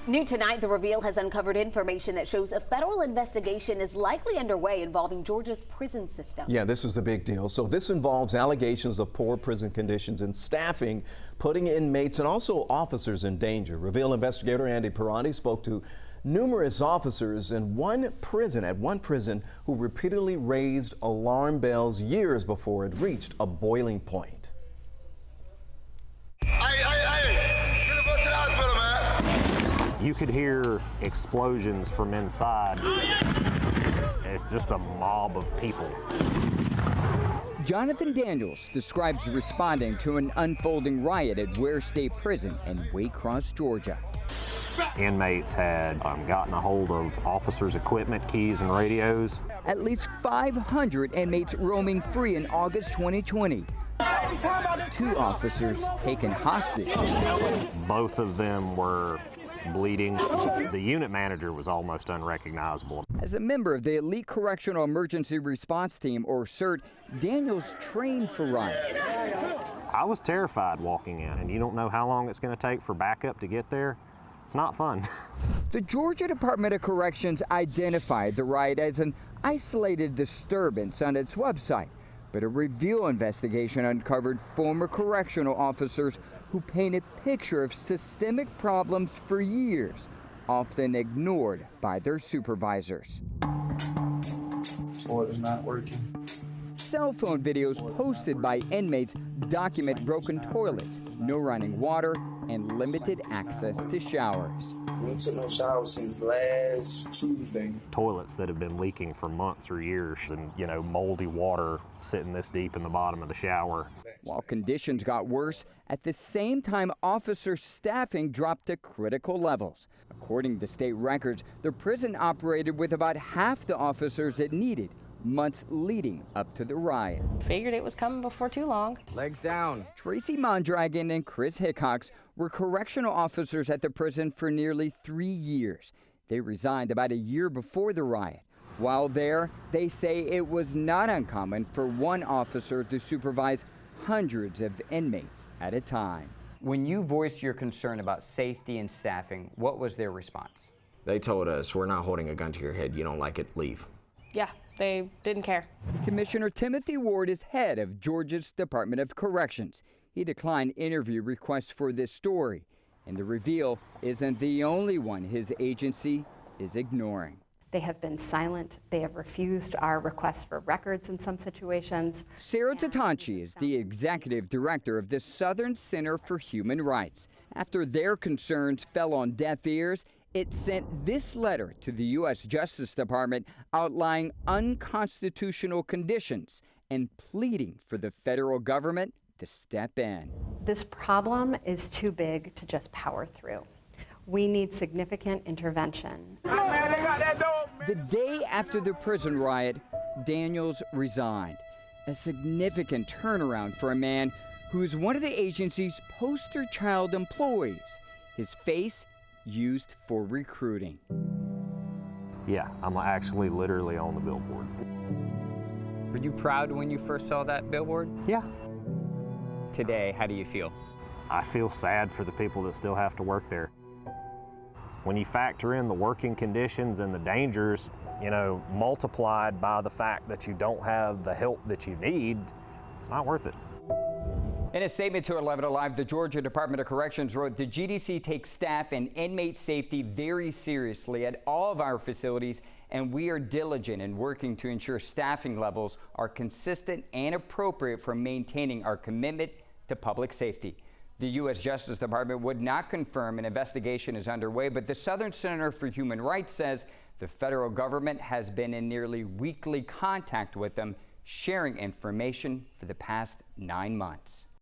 New tonight, the reveal has uncovered information that shows a federal investigation is likely underway involving Georgia's prison system. Yeah, this is the big deal. So this involves allegations of poor prison conditions and staffing, putting inmates and also officers in danger. Reveal investigator Andy Pirani spoke to numerous officers in one prison who repeatedly raised alarm bells years before it reached a boiling point. You could hear explosions from inside. It's just a mob of people. Jonathan Daniels describes responding to an unfolding riot at Ware State Prison in Waycross, Georgia. Inmates had gotten a hold of officers' equipment, keys, and radios. At least 500 inmates roaming free in August 2020. 2 officers taken hostage. Both of them were bleeding. The unit manager was almost unrecognizable. As a member of the Elite Correctional Emergency Response Team, or CERT, Daniels trained for riots. I was terrified walking in, and you don't know how long it's going to take for backup to get there. It's not fun. The Georgia Department of Corrections identified the riot as an isolated disturbance on its website, but a Reveal investigation uncovered former correctional officers who paint a picture of systemic problems for years, often ignored by their supervisors. Toilet is not working. Cell phone videos posted by inmates document broken toilets, no running water, and limited access to showers. We took no shower since last Tuesday. Toilets that have been leaking for months or years, and moldy water sitting this deep in the bottom of the shower. While conditions got worse, at the same time officer staffing dropped to critical levels. According to state records, the prison operated with about half the officers it needed months leading up to the riot. Figured it was coming before too long. Legs down. Tracy Mondragon and Chris Hickox were correctional officers at the prison for nearly 3 years. They resigned about a year before the riot. While there, they say it was not uncommon for one officer to supervise hundreds of inmates at a time. When you voiced your concern about safety and staffing, what was their response? They told us, we're not holding a gun to your head. You don't like it, leave. Yeah, they didn't care. Commissioner Timothy Ward is head of Georgia's Department of Corrections. He declined interview requests for this story, and the Reveal isn't the only one his agency is ignoring. They have been silent. They have refused our requests for records in some situations. Sarah Tatanchi is the executive director of the Southern Center for Human Rights. After their concerns fell on deaf ears, it sent this letter to the U.S. Justice Department outlining unconstitutional conditions and pleading for the federal government to step in. This problem is too big to just power through. We need significant intervention. The day after the prison riot, Daniels resigned. A significant turnaround for a man who is one of the agency's poster child employees. His face used for recruiting. Yeah, I'm actually literally on the billboard. Were you proud when you first saw that billboard? Yeah. Today, how do you feel? I feel sad for the people that still have to work there. When you factor in the working conditions and the dangers, multiplied by the fact that you don't have the help that you need, it's not worth it. In a statement to 11 Alive, the Georgia Department of Corrections wrote, the GDC takes staff and inmate safety very seriously at all of our facilities, and we are diligent in working to ensure staffing levels are consistent and appropriate for maintaining our commitment to public safety. The U.S. Justice Department would not confirm an investigation is underway, but the Southern Center for Human Rights says the federal government has been in nearly weekly contact with them, sharing information for the past 9 months.